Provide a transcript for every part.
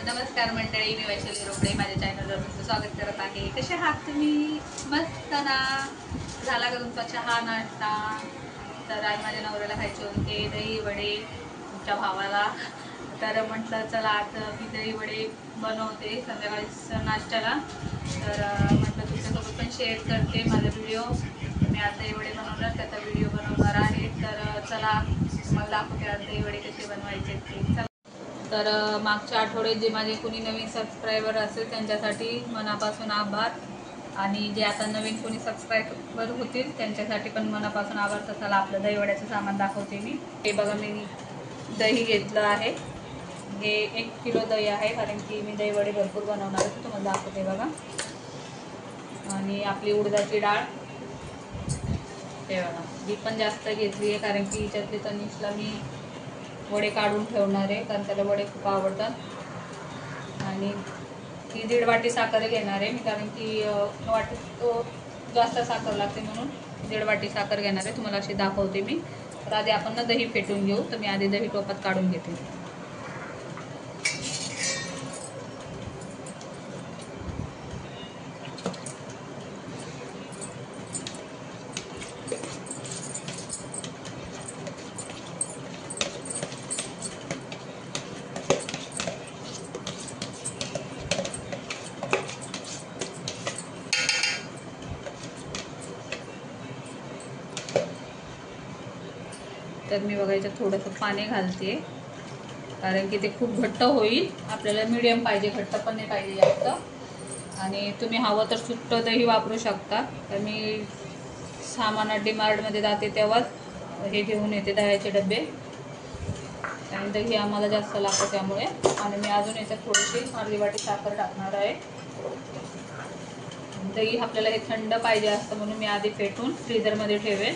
नमस्कार मंडळी, मी वैशाली रोकडे माझ्या चॅनलवर तुमचं स्वागत करत आहे. कसे आहात तुम्ही? मस्त ना? झाला का तुमचा चहा नाश्ता? तर आज माझ्या नवऱ्याला खायचे होते दही वडे, तुमच्या भावाला. तर म्हटलं चला आज मी दही वडे बनवते संध्याकाळी नाश्त्याला. तर म्हटलं तुमच्यासोबत पण शेअर करते माझा व्हिडिओ. मी आज दही वडे बनवणार, त्याचा व्हिडिओ बनवणार आहे. तर चला मला दाखवते आज दही वडे कसे बनवायचे ते. चला. तर मागच्या आठवड्यात जे माझे कोणी नवीन सबस्क्रायबर असेल त्यांच्यासाठी मनापासून आभार, आणि जे आता नवीन कोणी सबस्क्रायबर होतील त्यांच्यासाठी पण मनापासून आभार. तर चला आपलं दहीवड्याचं सामान दाखवते मी. हे बघा, मी दही घेतलं आहे. हे 1 किलो दही आहे, कारण की मी दहीवडे भरपूर बनवणार आहे. तुम्हाला दाखवते बघा. आणि आपली उडदाची डाळ हे बघा, ही पण जास्त घेतली आहे, कारण की हिच्यातली तनिषला मी वडे काढून ठेवणार आहे, कारण त्याला वडे खूप आवडतात. आणि ती 1.5 वाटी साखर घेणार आहे मी, कारण की वाटी तो जास्त साखर लागते म्हणून 1.5 वाटी साखर घेणार आहे. तुम्हाला अशी दाखवते मी. तर आधी आपण ना दही फेटून घेऊ. तर मी आधी दही टोपात काढून घेते. तर मी बघायचं थोडंसं पाणी घालते, कारण की ते खूप घट्ट होईल. आपल्याला मीडियम पाहिजे, घट्ट पण नाही पाहिजे जास्त. आणि तुम्ही हवं तर सुट्ट दही वापरू शकता. तर मी सामानात डीमार्टमध्ये जाते तेव्हाच हे घेऊन येते दह्याचे डबे, आणि दही आम्हाला जास्त लागतं त्यामुळे. आणि मी अजून याच्यात थोडीशी 1/2 वाटी साखर टाकणार आहे. दही आपल्याला हे थंड पाहिजे असतं, म्हणून मी आधी फेटून फ्रीजरमध्ये ठेवेन.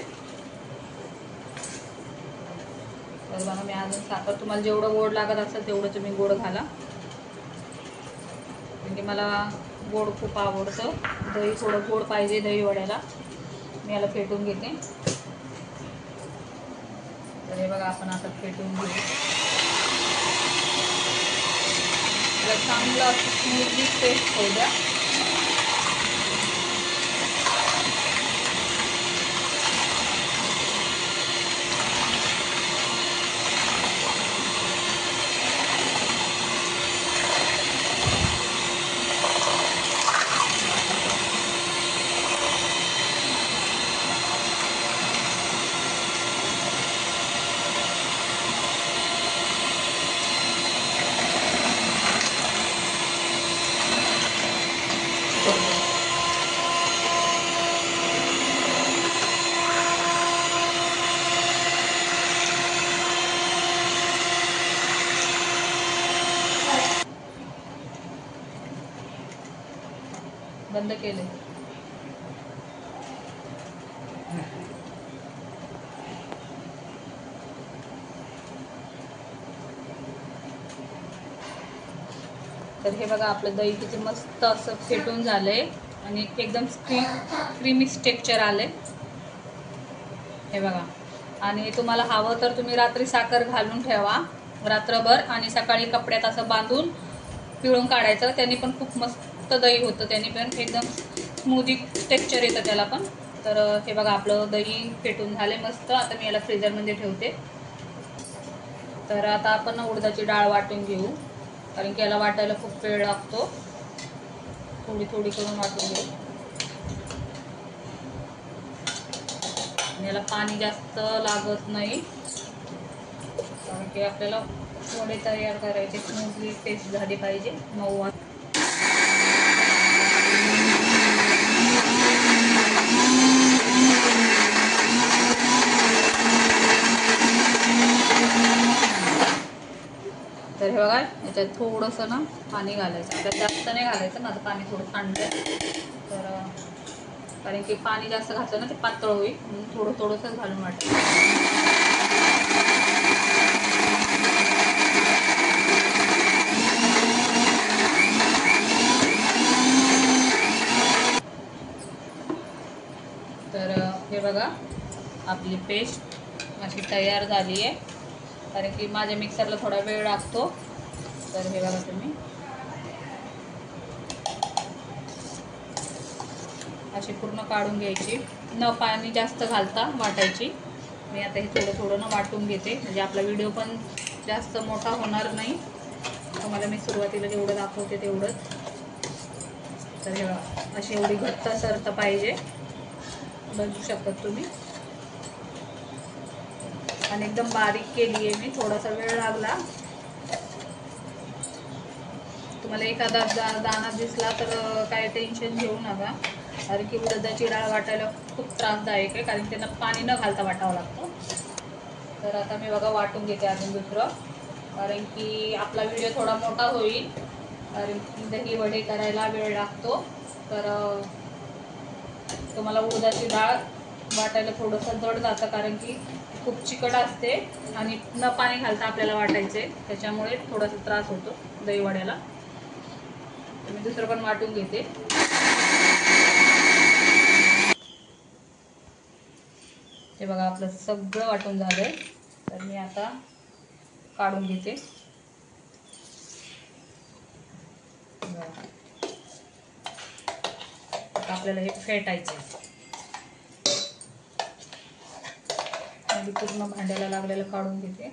तर बघा, मी अजून साखर, तुम्हाला जेवढं गोड लागत असेल तेवढं तुम्ही गोड घाला. म्हणजे मला गोड खूप आवडतं, दही थोडं गोड पाहिजे दही वड्याला. मी याला फेटून घेते. तर हे बघा, आपण आता फेटून घेऊ. चांगलं स्मूथली पेस्ट होऊ द्या. बंद केले. तर हे बघा, आपलं दही किती मस्त असं फेटून झालंय, आणि एकदम क्रीमी टेक्स्चर आले. हे बघा. आणि तुम्हाला हवं तर तुम्ही रात्री साखर घालून ठेवा रात्रभर, आणि सकाळी कपड्यात असं बांधून पिळून काढायचं. त्याने पण खूप मस्त दही होतं, त्याने पण एकदम स्मूदी टेक्स्चर येतं त्याला पण. तर हे बघा, आपलं दही फेटून झाले मस्त. आता मी याला फ्रीजरमध्ये ठेवते. तर आता आपण उडदाची डाळ वाटून घेऊ, कारण की याला वाटायला खूप वेळ लागतो. थोडी थोडी करून वाटून घेऊ. याला पाणी जास्त लागत नाही, कारण की आपल्याला वडे तयार करायचे. स्मूथली पेस्ट झाली पाहिजे, मऊ. हे बघा याच्यात थोडंसं ना पाणी घालायचं, त्यात जास्त नाही घालायचं, माझं पाणी थोडं थांबलं तर कारण की पाणी जास्त घातलं ना ते पातळ होईल, म्हणून थोडं थोडंसंच घालून वाटायचं. तर हे बघा आपली पेस्ट अशी तयार झाली आहे, कारण की माझ्या मिक्सरला थोडा वेळ लागतो. तर हे बघा तुम्ही अशी पूर्ण काढून घ्यायची, न पाणी जास्त घालता वाटायची. मी आता हे थोडं थोडं न वाटून घेते, म्हणजे आपला व्हिडिओ पण जास्त मोठा होणार नाही. तुम्हाला मी सुरुवातीला जेवढं दाखवते तेवढंच. तर हे बघा अशी एवढी घट्ट सरत पाहिजे, बघू शकता तुम्ही. आणि एकदम बारीक केली आहे मी, थोडासा वेळ लागला. तुम्हाला एखादा दाणा दिसला तर काय टेन्शन घेऊ नका, कारण की उडदाची डाळ वाटायला खूप त्रासदायक आहे, कारण त्यांना पाणी न घालता वाटावं लागतं. तर आता मी बघा वाटून घेते अजून दुसरं, कारण की आपला व्हिडिओ थोडा मोठा होईल, कारण की दही वडे करायला वेळ लागतो. तर तुम्हाला उडदाची डाळ वाटायला थोडंसं जड जातं, कारण की खूप चिकट असते आणि न पाणी घालता आपल्याला वाटायचे, त्याच्यामुळे थोडासा त्रास होतो दही वड्याला. मी दुसरं पण वाटून घेते. हे बघा आपलं सगळं वाटून झालंय, तर मी आता काढून घेते. आता आपल्याला हे फेटायचं, आणि पूर्ण भांड्याला लागलेलं काढून घेते.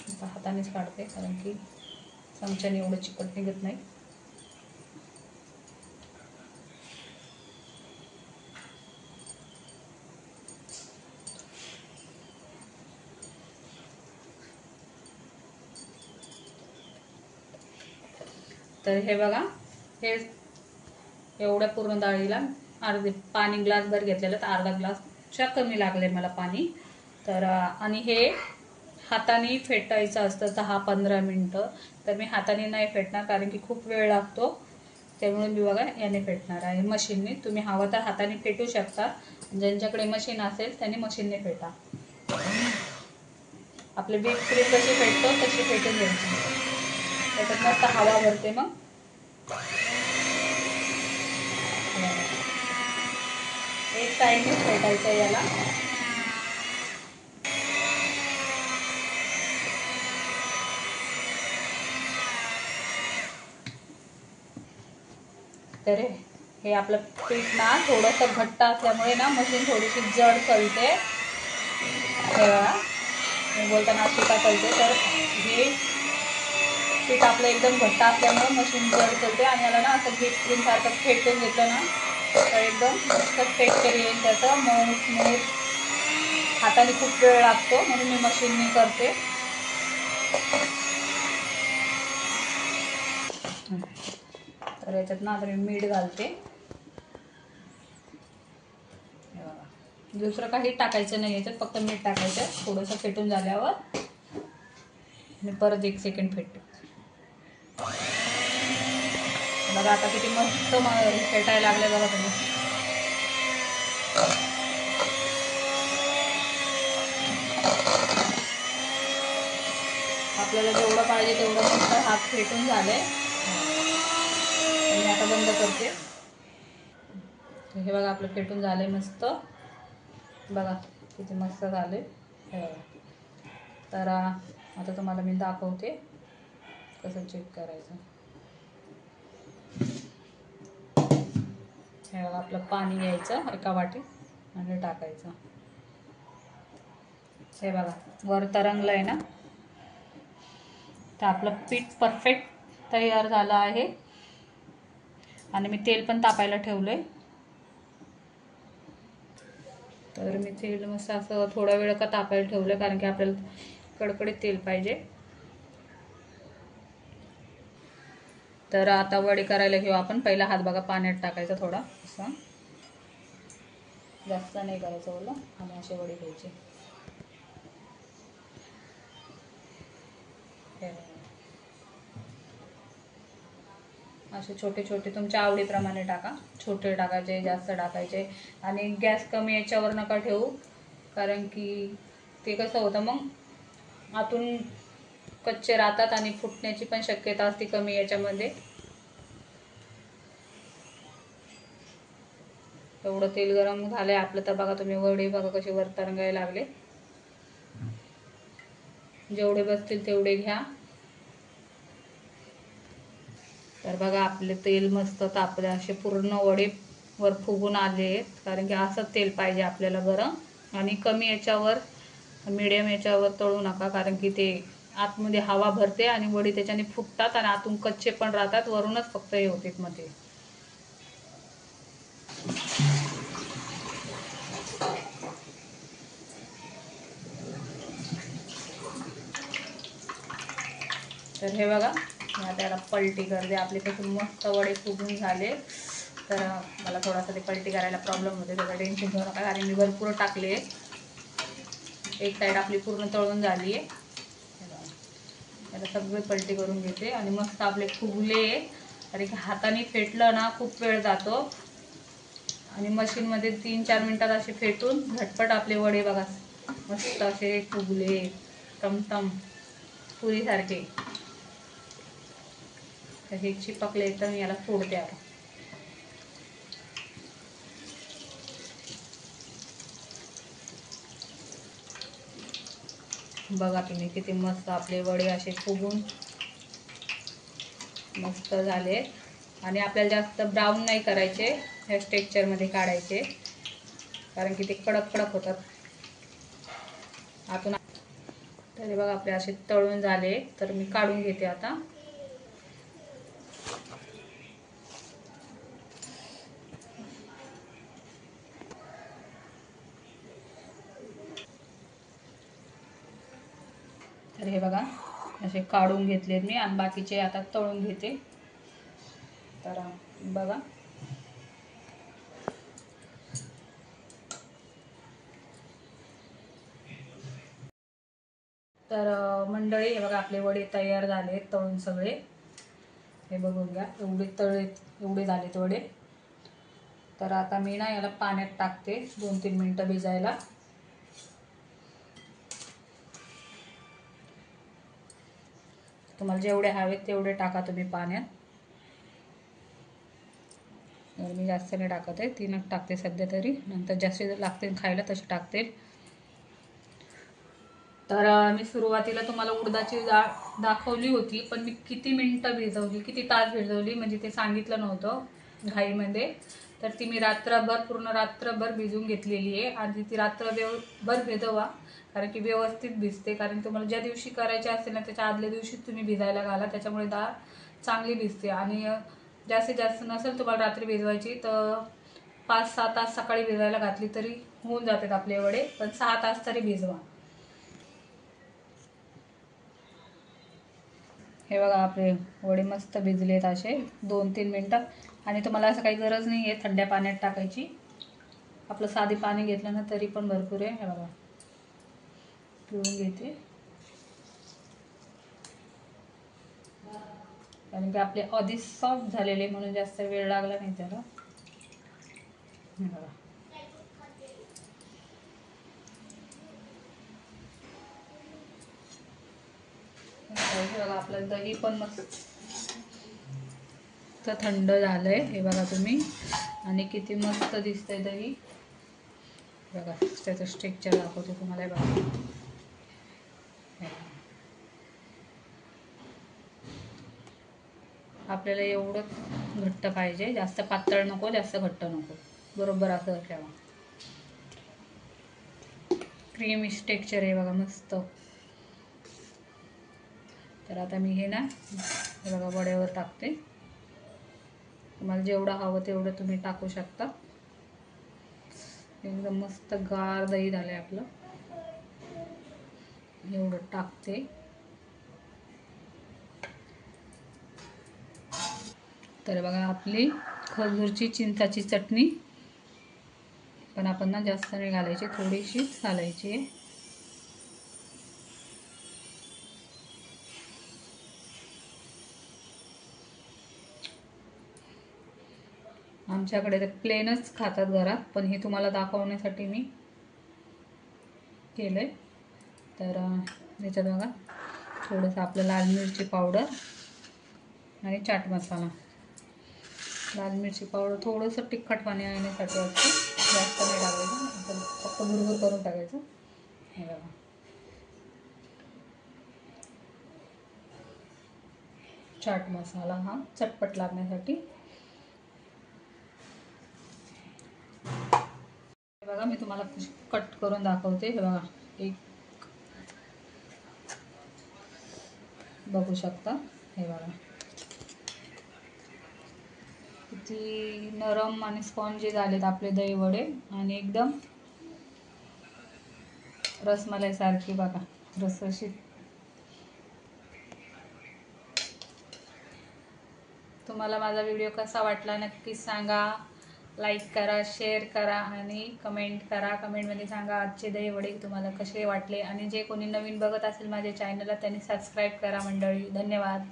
आता हातानेच काढते, कारण की चमच्याने एवढं चिकट निघत नाही. तर हे बघा, हे एवढ्या पूर्ण डाळीला अर्धे पाणी ग्लासभर घेतलेलं, तर अर्धा ग्लासच्या कमी लागले मला पाणी. तर आणि हे हाताने फेटायचं असतं 10-15 मिनटं. तर मी हाताने नाही फेटणार, कारण की खूप वेळ लागतो, त्यामुळे मी बघा याने फेटणार आहे, मशीनने. तुम्ही हवं तर हाताने फेटू शकता, ज्यांच्याकडे मशीन असेल त्यांनी मशीनने फेटा. आपले बीफ क्रीम कशी फेटतो तशी फेटून घ्यायची, त्याच्यात मस्त हवा भरते. मग एक साईडने फेटायचं याला. तर हे आपलं पीठ ना थोडंसं घट्ट असल्यामुळे ना मशीन थोडीशी जड चलते. हे बघा मी बोलताना अशी का चलते, तर हे पीठ आपलं एकदम घट्ट असल्यामुळे मशीन जड चलते, आणि याला ना असं व्हिप क्रीम सारखं फेटून घेतलं ना तर एकदम मस्त टेक्स्चर येईल त्याचं, मऊ. हाताने खूप वेळ लागतो, म्हणून मी मशीनने करते. तर याच्यात ना आता मी मीठ घालते. दुसरं काही टाकायचं नाही याच्यात, फक्त मीठ टाकायचं थोडंसं फेटून झाल्यावर. मी परत 1 सेकंड फेटते. बघा आता किती मस्त फेटायला लागले बघा तुम्ही. आपल्याला जेवढं पाहिजे तेवढं मस्त हात फेटून झाले. मी आता बंद करते. हे बघा आपलं फेटून झालंय मस्त, बघा किती मस्त झाले. हे बघा. तर आता तुम्हाला मी दाखवते कसं चेक करायचं. हे बघा आपलं पाणी घ्यायचं एका वाटीत आणि टाकायचं. हे बघा वर तरंगलं आहे ना, तर आपलं पीठ परफेक्ट तयार झालं आहे. आणि मी तेल पण तापायला ठेवलंय. तर मी तेल मस्त असं थोडा वेळ का तापायला ठेवलं, कारण की आपल्याला कडकडीत तेल पाहिजे. तर आता वडे करायला घेऊ आपण. पहिला हात बघा पाण्यात टाकायचा थोडा, असं जास्त नाही करायचं ओलं, आणि असे वडे घ्यायचे. हे असे छोटे छोटे तुमच्या आवडीप्रमाणे टाका, छोटे टाकायचे जास्त टाकायचे. आणि गॅस कमी याच्यावर नका ठेवू, कारण की ते कसं होतं मग आतून कच्चे राहतात आणि फुटण्याची पण शक्यता असते कमी याच्यामध्ये. एवढं तेल गरम झालंय आपलं, तर बघा तुम्ही वडे बघा कसे वर तरंगायला लागले. जेवढे बसतील तेवढे घ्या. तर बघा आपले तेल मस्त तापले, असे पूर्ण वडे वर फुगून आले आहेत. कारण की असं तेल पाहिजे आपल्याला गरम. आणि कमी याच्यावर मीडियम याच्यावर तळू नका, कारण की ते आतमध्ये हवा भरते आणि वडी त्याच्याने फुटतात आणि आतून कच्चे पण राहतात, वरूनच फक्त हे होते मध्ये. तर हे बघा मी आता याला पलटी करते. आपले कसे मस्त वडे फुगून झाले. तर मला थोडासा ते पलटी करायला प्रॉब्लेम होते, त्याचं टेन्शन घेऊ नका, कारण मी भरपूर टाकले. एक साईड आपली पूर्ण तळून झाली आहे. याला सगळे पलटी करून घेते आणि मस्त आपले फुगले. कारण की हाताने फेटलं ना खूप वेळ जातो आणि मशीनमध्ये 3-4 मिनटात असे फेटून झटपट आपले वडे बघा मस्त असे फुगले टमटम पुरीसारखे. तर हे चिपकले तर मी याला फोडते आता. बघा तुम्ही किती मस्त आपले वडे असे फुगून मस्त झाले. आणि आपल्याला जास्त ब्राऊन नाही करायचे, ह्या टेक्स्चरमध्ये काढायचे, कारण की ते कडक कडक होतात आतून. तर बघा आपले असे तळून झाले, तर मी काढून घेते आता. तर हे बघा असे काढून घेतलेत मी आणि बाकीचे आता तळून घेते. तर बघा तर मंडळी हे बघा आपले वडे तयार झाले तळून सगळे. हे बघून घ्या एवढे झालेत वडे. तर आता मी ना याला पाण्यात टाकते 2-3 मिनटं भिजायला. तुम्हाला जेवढे हवेत तेवढे टाका तुम्ही पाण्यात. मी जास्त नाही टाकत आहे, 3च टाकते सध्या तरी, नंतर जास्त लागते खायला तसे टाकते. तर मी सुरुवातीला तुम्हाला उडदाची डाळ दाखवली होती, पण मी किती मिनटं भिजवली, किती तास भिजवली म्हणजे ते सांगितलं नव्हतं घाईमध्ये. तर ती मी रात्रभर पूर्ण रात्रभर भिजवून घेतलेली आहे. आणि ती रात्रभर भिजवा, कारण की व्यवस्थित भिजते. कारण तुम्हाला ज्या दिवशी करायचे असेल ना त्याच्या आदल्या दिवशीच तुम्ही भिजायला घाला, त्याच्यामुळे डाळ चांगली भिजते. आणि जास्तीत जास्त नसेल तुम्हाला रात्री भिजवायची तर 5-6 तास सकाळी भिजायला घातली तरी होऊन जातात आपले वडे, पण 6 तास तरी भिजवा. हे बघा आपले वडे मस्त भिजलेत असे 2-3 मिनटं. आणि तुम्हाला असं काही गरज नाही आहे थंड्या पाण्यात टाकायची, आपलं साधे पाणी घेतलं ना तरी पण भरपूर आहे. हे बघा पिळून घेते, कारण की आपले आधीच सॉफ्ट झालेले म्हणून जास्त वेळ लागला नाही त्याला. हे बघा आपलं दही पण मस्त थंड झालंय. हे बघा तुम्ही, आणि किती मस्त दिसतंय दही. बघा त्याचं स्ट्रक्चर दाखवते तुम्हाला. बघा आपल्याला एवढं घट्ट पाहिजे, जास्त पातळ नको जास्त घट्ट नको, बरोबर असं ठेवा. क्रीमी टेक्स्चर आहे बघा मस्त. तर आता मी हे ना बघा वड्यावर टाकते. तुम्हाला जेवढं हवं तेवढं तुम्ही टाकू शकता. एकदम मस्त गार दही झालंय आपलं, एवढं टाकते. तर बघा आपली खजूरची चिंचाची चटणी पण आपण ना जास्त नाही घालायची, थोडीशीच घालायची. आमच्याकडे ते प्लेनच खातात घरात, पण हे तुम्हाला दाखवण्यासाठी मी केलं आहे. तर याच्यात बघा थोडंसं आपलं लाल मिरची पावडर आणि चाट मसाला. लाल मिरची पावडर थोडंसं तिखटपणा येण्यासाठी असतं, जास्त नाही टाकायचं, आपण फक्त भुरभुर करून टाकायचं. हे बघा चाट मसाला हा चटपट लागण्यासाठी. बघा मी तुम्हाला कट करून दाखवते. हे बघा एक बघू शकता. हे बघा किती नरम आणि स्पॉन्जी झालेत आपले दही वडे आणि एकदम रसमलाई सारखी बघा रसरशीत. तुम्हाला माझा व्हिडिओ कसा वाटला नक्कीच सांगा. लाईक करा, शेअर करा आणि कमेंट करा. कमेंटमध्ये सांगा आजचे दही वडे तुम्हाला कसे वाटले. आणि जे कोणी नवीन बघत असेल माझ्या चॅनलला त्यांनी सबस्क्राईब करा मंडळी. धन्यवाद.